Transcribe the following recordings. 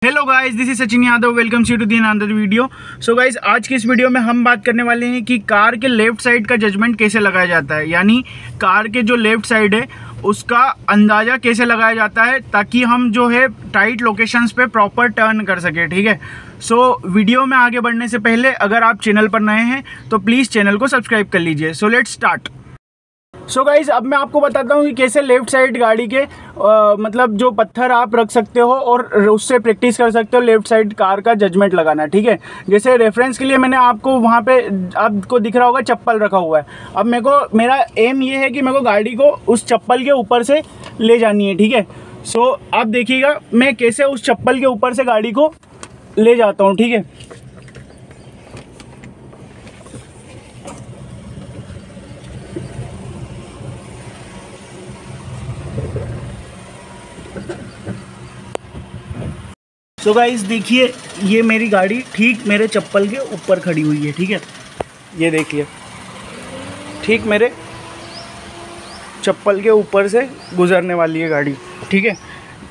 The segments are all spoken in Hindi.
Hello guys, this is Sachin Yadav. Welcome you to the another video. So guys, आज की इस वीडियो में हम बात करने वाले हैं कि कार के लेफ्ट साइड का जजमेंट कैसे लगाया जाता है, यानी कार के जो लेफ्ट साइड है उसका अंदाज़ा कैसे लगाया जाता है ताकि हम जो है टाइट लोकेशंस पे प्रॉपर टर्न कर सके। ठीक है, सो वीडियो में आगे बढ़ने से पहले अगर आप चैनल पर नए हैं तो प्लीज़ चैनल को सब्सक्राइब कर लीजिए। So let's start. So guys, अब मैं आपको बताता हूँ कि कैसे लेफ़्ट साइड गाड़ी के मतलब जो पत्थर आप रख सकते हो और उससे प्रैक्टिस कर सकते हो लेफ़्ट साइड कार का जजमेंट लगाना। ठीक है, जैसे रेफरेंस के लिए मैंने आपको वहाँ पे आपको दिख रहा होगा चप्पल रखा हुआ है। अब मेरा एम ये है कि मेरे को गाड़ी को उस चप्पल के ऊपर से ले जानी है। ठीक है, सो आप देखिएगा मैं कैसे उस चप्पल के ऊपर से गाड़ी को ले जाता हूँ। ठीक है, सो गाइस देखिए, ये मेरी गाड़ी ठीक मेरे चप्पल के ऊपर खड़ी हुई है। ठीक है, ये देखिए ठीक मेरे चप्पल के ऊपर से गुजरने वाली है गाड़ी। ठीक है,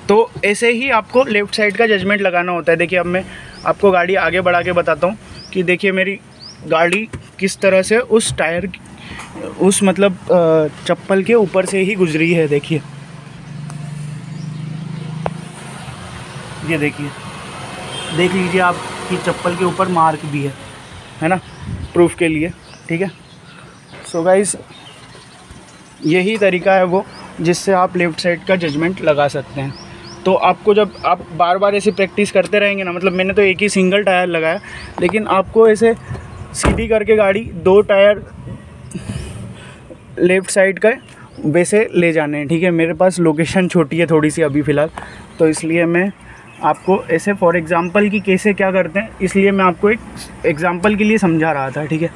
तो ऐसे ही आपको लेफ़्ट साइड का जजमेंट लगाना होता है। देखिए, अब मैं आपको गाड़ी आगे बढ़ा के बताता हूँ कि देखिए मेरी गाड़ी किस तरह से उस टायर उस मतलब चप्पल के ऊपर से ही गुजरी है। देखिए, ये देखिए, देख लीजिए आप कि चप्पल के ऊपर मार्क भी है ना, प्रूफ के लिए। ठीक है, सो गाइस यही तरीका है वो जिससे आप लेफ़्ट साइड का जजमेंट लगा सकते हैं। तो आपको जब आप बार बार ऐसे प्रैक्टिस करते रहेंगे ना, मतलब मैंने तो एक ही सिंगल टायर लगाया, लेकिन आपको ऐसे सीधी करके गाड़ी दो टायर लेफ़्ट साइड का वैसे ले जाने हैं। ठीक है, मेरे पास लोकेशन छोटी है थोड़ी सी अभी फ़िलहाल, तो इसलिए मैं आपको ऐसे फॉर एग्ज़ाम्पल कि कैसे क्या करते हैं, इसलिए मैं आपको एक एग्ज़ाम्पल के लिए समझा रहा था। ठीक है,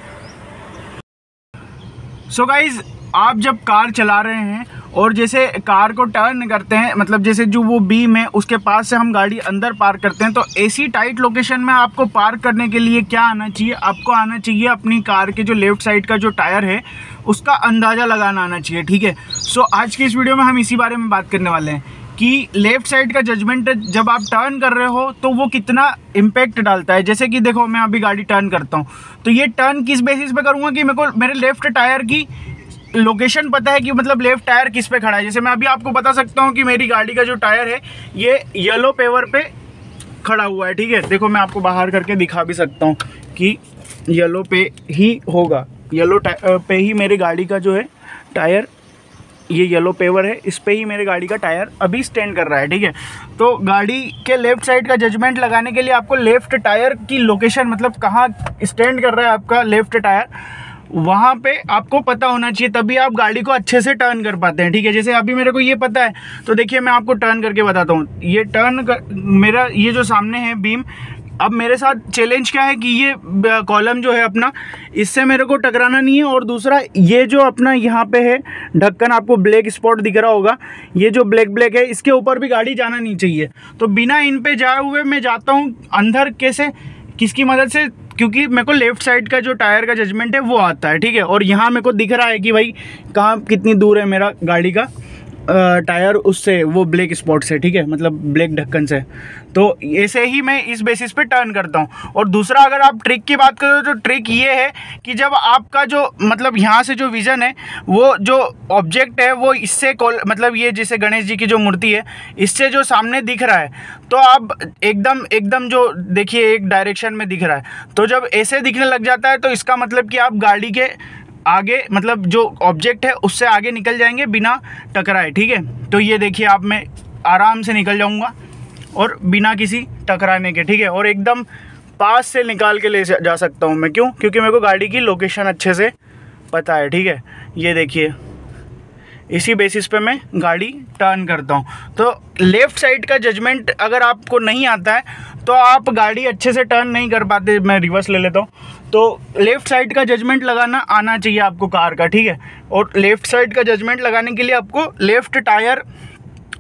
सो गाइज़, आप जब कार चला रहे हैं और जैसे कार को टर्न करते हैं, मतलब जैसे जो वो बीम है उसके पास से हम गाड़ी अंदर पार्क करते हैं, तो ऐसी टाइट लोकेशन में आपको पार्क करने के लिए क्या आना चाहिए? आपको आना चाहिए अपनी कार के जो लेफ़्ट साइड का जो टायर है उसका अंदाज़ा लगाना आना चाहिए। ठीक है, सो आज की इस वीडियो में हम इसी बारे में बात करने वाले हैं कि लेफ़्ट साइड का जजमेंट जब आप टर्न कर रहे हो तो वो कितना इम्पैक्ट डालता है। जैसे कि देखो, मैं अभी गाड़ी टर्न करता हूँ तो ये टर्न किस बेसिस पे करूँगा कि मेरे को मेरे लेफ़्ट टायर की लोकेशन पता है कि मतलब लेफ़्ट टायर किस पे खड़ा है। जैसे मैं अभी आपको बता सकता हूँ कि मेरी गाड़ी का जो टायर है ये येलो पेवर पे खड़ा हुआ है। ठीक है, देखो मैं आपको बाहर करके दिखा भी सकता हूँ कि येलो पे ही होगा, येलो पे ही मेरी गाड़ी का जो है टायर, ये येलो पेवर है, इस पे ही मेरे गाड़ी का टायर अभी स्टैंड कर रहा है। ठीक है, तो गाड़ी के लेफ़्ट साइड का जजमेंट लगाने के लिए आपको लेफ़्ट टायर की लोकेशन, मतलब कहाँ स्टैंड कर रहा है आपका लेफ़्ट टायर, वहाँ पे आपको पता होना चाहिए, तभी आप गाड़ी को अच्छे से टर्न कर पाते हैं। ठीक है, जैसे अभी मेरे को ये पता है तो देखिए मैं आपको टर्न करके बताता हूँ। ये मेरा ये जो सामने है बीम, अब मेरे साथ चैलेंज क्या है कि ये कॉलम जो है अपना, इससे मेरे को टकराना नहीं है, और दूसरा ये जो अपना यहाँ पे है ढक्कन, आपको ब्लैक स्पॉट दिख रहा होगा, ये जो ब्लैक है इसके ऊपर भी गाड़ी जाना नहीं चाहिए। तो बिना इन पे जाए हुए मैं जाता हूँ अंदर, कैसे, किसकी मदद से? क्योंकि मेरे को लेफ़्ट साइड का जो टायर का जजमेंट है वो आता है। ठीक है, और यहाँ मेरे को दिख रहा है कि भाई कहाँ कितनी दूर है मेरा गाड़ी का टायर उससे, वो ब्लैक स्पॉट से। ठीक है, मतलब ब्लैक ढक्कन से। तो ऐसे ही मैं इस बेसिस पे टर्न करता हूँ। और दूसरा, अगर आप ट्रिक की बात करो तो ट्रिक ये है कि जब आपका जो मतलब यहाँ से जो विज़न है, वो जो ऑब्जेक्ट है वो इससे मतलब ये जैसे गणेश जी की जो मूर्ति है इससे जो सामने दिख रहा है, तो आप एकदम जो देखिए एक डायरेक्शन में दिख रहा है, तो जब ऐसे दिखने लग जाता है तो इसका मतलब कि आप गाड़ी के आगे, मतलब जो ऑब्जेक्ट है उससे आगे निकल जाएंगे बिना टकराए। ठीक है, तो ये देखिए आप, मैं आराम से निकल जाऊंगा और बिना किसी टकराने के। ठीक है, और एकदम पास से निकाल के ले जा सकता हूँ मैं। क्यों? क्योंकि मेरे को गाड़ी की लोकेशन अच्छे से पता है। ठीक है, ये देखिए इसी बेसिस पे मैं गाड़ी टर्न करता हूँ। तो लेफ़्ट साइड का जजमेंट अगर आपको नहीं आता है तो आप गाड़ी अच्छे से टर्न नहीं कर पाते। मैं रिवर्स ले लेता हूँ। तो लेफ़्ट साइड का जजमेंट लगाना आना चाहिए आपको कार का। ठीक है, और लेफ़्ट साइड का जजमेंट लगाने के लिए आपको लेफ़्ट टायर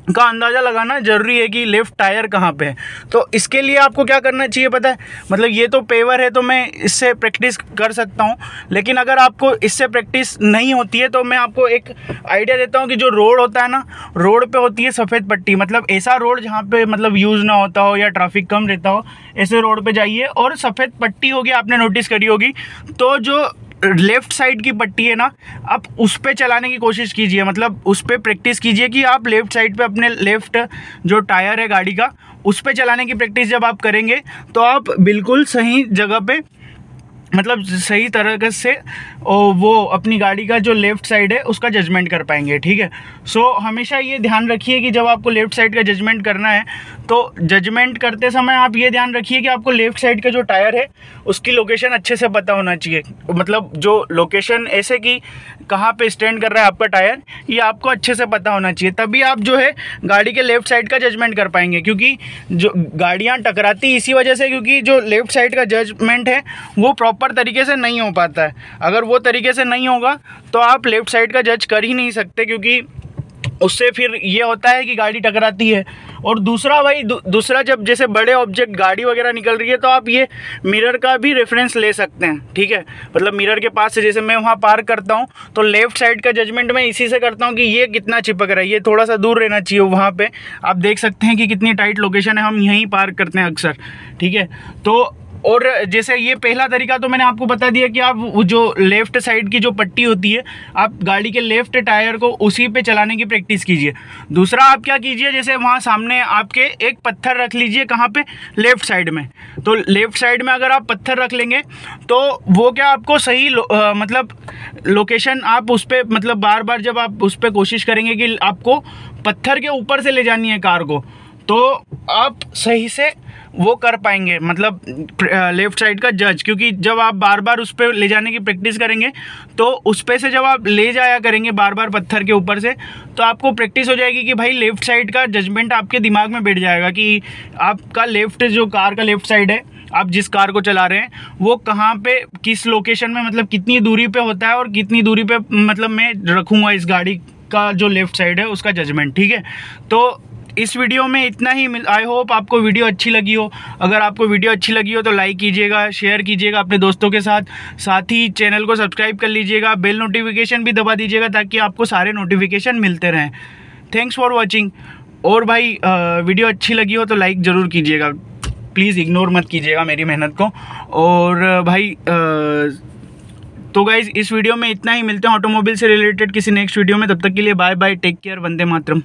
का अंदाज़ा लगाना ज़रूरी है कि लेफ़्ट टायर कहाँ पे है। तो इसके लिए आपको क्या करना चाहिए पता है, मतलब ये तो पेवर है तो मैं इससे प्रैक्टिस कर सकता हूँ, लेकिन अगर आपको इससे प्रैक्टिस नहीं होती है तो मैं आपको एक आइडिया देता हूँ कि जो रोड होता है ना, रोड पे होती है सफ़ेद पट्टी, मतलब ऐसा रोड जहाँ पे मतलब यूज़ ना होता हो या ट्रैफिक कम रहता हो, ऐसे रोड पे जाइए और सफ़ेद पट्टी होगी, आपने नोटिस करी होगी। तो जो लेफ़्ट साइड की पट्टी है ना, आप उस पे चलाने की कोशिश कीजिए, मतलब उस पे प्रैक्टिस कीजिए कि आप लेफ़्ट साइड पे अपने लेफ़्ट जो टायर है गाड़ी का उस पे चलाने की प्रैक्टिस जब आप करेंगे तो आप बिल्कुल सही जगह पे, मतलब सही तरह से वो अपनी गाड़ी का जो लेफ़्ट साइड है उसका जजमेंट कर पाएंगे। ठीक है, सो हमेशा ये ध्यान रखिए कि जब आपको लेफ़्ट साइड का जजमेंट करना है तो जजमेंट करते समय आप ये ध्यान रखिए कि आपको लेफ़्ट साइड का जो टायर है उसकी लोकेशन अच्छे से पता होना चाहिए, मतलब जो लोकेशन ऐसे कि कहाँ पे स्टैंड कर रहा है आपका टायर, ये आपको अच्छे से पता होना चाहिए, तभी आप जो है गाड़ी के लेफ़्ट साइड का जजमेंट कर पाएंगे। क्योंकि जो गाड़ियाँ टकराती इसी वजह से, क्योंकि जो लेफ़्ट साइड का जजमेंट है वो प्रॉपर तरीके से नहीं हो पाता है। अगर वो तरीके से नहीं होगा तो आप लेफ़्ट साइड का जज कर ही नहीं सकते, क्योंकि उससे फिर ये होता है कि गाड़ी टकराती है। और दूसरा भाई दूसरा जब जैसे बड़े ऑब्जेक्ट गाड़ी वगैरह निकल रही है तो आप ये मिरर का भी रेफरेंस ले सकते हैं। ठीक है, मतलब मिरर के पास से जैसे मैं वहाँ पार्क करता हूँ तो लेफ़्ट साइड का जजमेंट मैं इसी से करता हूँ कि ये कितना चिपक रहा है, ये थोड़ा सा दूर रहना चाहिए। वहाँ पे आप देख सकते हैं कि कितनी टाइट लोकेशन है, हम यहीं पार्क करते हैं अक्सर। ठीक है, तो और जैसे ये पहला तरीका तो मैंने आपको बता दिया कि आप जो लेफ़्ट साइड की जो पट्टी होती है आप गाड़ी के लेफ़्ट टायर को उसी पे चलाने की प्रैक्टिस कीजिए। दूसरा आप क्या कीजिए, जैसे वहाँ सामने आपके एक पत्थर रख लीजिए, कहाँ पे, लेफ़्ट साइड में। तो लेफ़्ट साइड में अगर आप पत्थर रख लेंगे तो वो क्या आपको सही मतलब लोकेशन आप उस पर, मतलब बार बार जब आप उस पर कोशिश करेंगे कि आपको पत्थर के ऊपर से ले जानी है कार को, तो आप सही से वो कर पाएंगे, मतलब लेफ़्ट साइड का जज। क्योंकि जब आप बार बार उस पर ले जाने की प्रैक्टिस करेंगे तो उस पे से जब आप ले जाया करेंगे बार बार पत्थर के ऊपर से, तो आपको प्रैक्टिस हो जाएगी कि भाई लेफ़्ट साइड का जजमेंट आपके दिमाग में बैठ जाएगा कि आपका लेफ़्ट, जो कार का लेफ़्ट साइड है, आप जिस कार को चला रहे हैं वो कहाँ पे, किस लोकेशन में, मतलब कितनी दूरी पे होता है और कितनी दूरी पे मतलब मैं रखूँगा इस गाड़ी का जो लेफ़्ट साइड है उसका जजमेंट। ठीक है, तो इस वीडियो में इतना ही। आई होप आपको वीडियो अच्छी लगी हो। अगर आपको वीडियो अच्छी लगी हो तो लाइक कीजिएगा, शेयर कीजिएगा अपने दोस्तों के साथ, साथ ही चैनल को सब्सक्राइब कर लीजिएगा, बेल नोटिफिकेशन भी दबा दीजिएगा ताकि आपको सारे नोटिफिकेशन मिलते रहें। Thanks for watching. और भाई वीडियो अच्छी लगी हो तो लाइक ज़रूर कीजिएगा, प्लीज़ इग्नोर मत कीजिएगा मेरी मेहनत को। और भाई तो गाइज़ इस वीडियो में इतना ही, मिलते हैं ऑटोमोबाइल से रिलेटेड किसी नेक्स्ट वीडियो में। तब तक के लिए bye bye, take care, Vande Mataram.